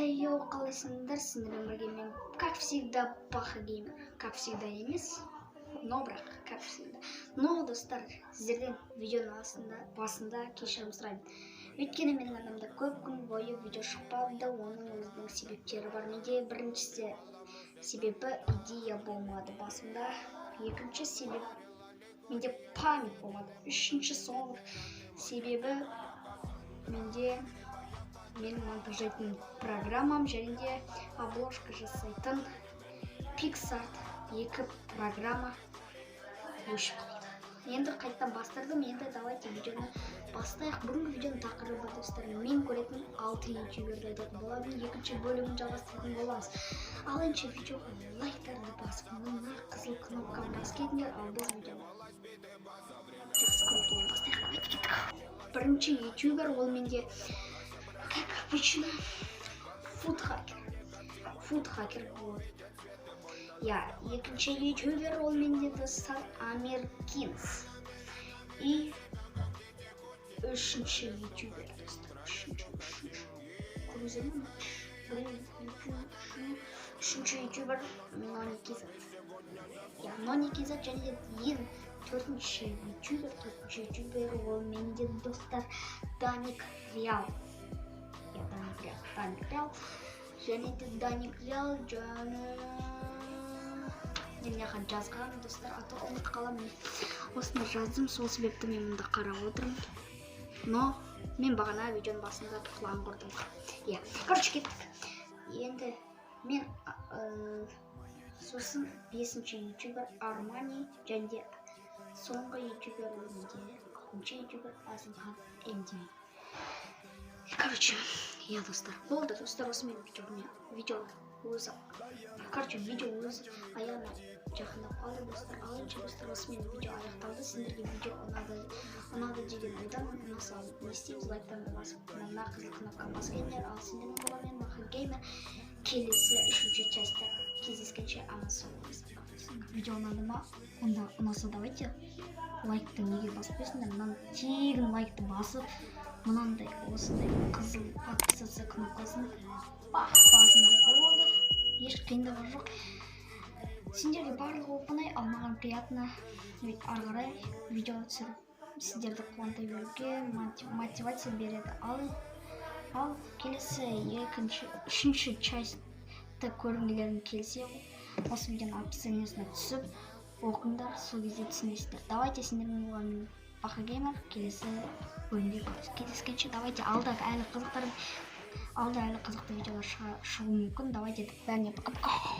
Йоу, қалайсыңдар, сіздермен бірге мен, как всегда, Паха Геймер. Как всегда емес, но бірақ, как всегда. Но, достар, сіздерден видеоның басында кешірім сұраймын. Өйткені менің адамда көп күн бойы видео шықпады, оның өзінің себептері бар. Менде біріншісі себебі идея болмады басында. Екінші себеп менде память болмады. Үшінші соңғы себебі менде менің монтажайтын программам және де обложка жасайтын PicsArt 2 программа өшіп қалды. Енді қайттан бастырдым. Енді давайте видеоны бастайық. Бүгінгі видеоның тақырыбы, достар, мен көретін 6 ютуберді айтатын боламын. Екінші бөлімін жалғастыратын боламыз. Ал енді видеоға лайктарды басып, мына қызыл кнопканы басып кетіңдер. Ал біз видеоны жақсы көргеннен бастайық. Бірінші ютубер ол менде, как обычно, фудхакер болады. Екінші ютубер ол менде, достар, Амеркинс. И үшінші ютубер, достар, үшінші ютубер Ноникизат және ең төртінші ютубер ол менде, достар, Даник Реал. Және де Даник Реал Неляға жазған, достар, аты ұмыт қаламын. Осыны жаздым, сол себепті мен мұнда қарап отырмын. Но мен бағана видеоның басында құлан құрдым. Короче, кеттік. Енді мен сосын 5-ші ютубер Армани және де соңғы ютубер менде 6-ші ютубер Азымхан МД. Короче, достар, болды, достар, осымен видео өзі аяғына жақындап қалды, достар. Ал енді, достар, осымен видео аяқталды. Сендерге видео ұнады деген ойдамын. Ұнаса не істейміз, лайктан басып, мына қызыл кнопканы басып кетіңдер. Ал сендермен боламын, Паха Геймер. Келесі 3-ші частьта кездескенше аман сау болыңыздар. Видео ұнады ма? Онда ұнаса давайте лайкты неге басып қойсыңдар. Мынаны тегін лайкты басып, мынандай осындай қызыл подписаться кнопкасын басында болды. Еш қиындығы жоқ. Сендерге барлығы оп-оңай, ал маған приятно ары қарай видео түсіріп сіздерді қуантай беруге мотивация береді. Ал келесі үшінші частьты көргілерің келсе, осы видеоның описаниесіне түсіп оқыңдар, сол кезде түсінесіздер. Давайте сендермен болған Паха Геймер келесі бөлімде кездескенше. Давайте алда әлі қызықты видеолар шығуы мүмкін. Давайте бәріне пока-пока.